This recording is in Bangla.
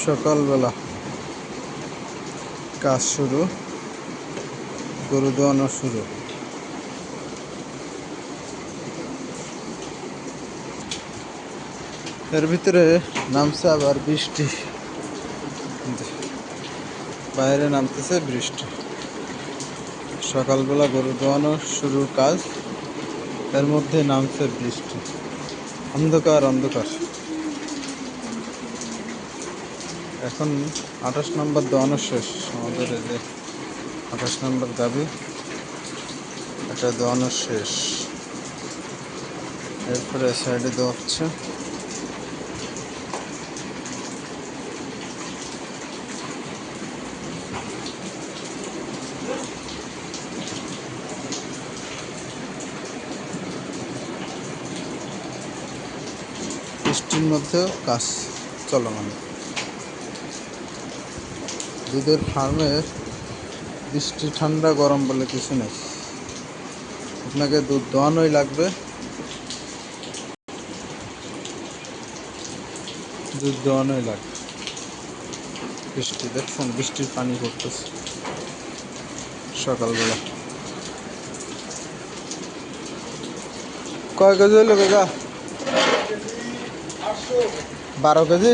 সকালবেলা কাজ শুরু, গরু দোয়ানো শুরু। এর ভিতরে নামছে আবার বৃষ্টি, বাইরে নামতেছে বৃষ্টি। সকালবেলা গরু দোয়ানো শুরুর কাজ, এর মধ্যে নামছে বৃষ্টি। অন্ধকার অন্ধকার। এখন 28 নম্বর দোয়ানো শেষ আমাদের। এই যে 28 নম্বর গাভী, এটা দোয়ানো শেষ। এরপরে সাইডে দোয়াচ্ছে। বৃষ্টির মধ্যেও কাজ চলমান। দুধের ফার্মের বৃষ্টি ঠান্ডা গরম বলে কিছু নেই, আপনাকে দুধ দোয়ানোই লাগবে। দুধ দোয়ানোই লাগবে। বৃষ্টি দেখছেন, বৃষ্টির পানি পড়তেছে সকালবেলা। কয় কেজি হইল বেগা? 12 কেজি।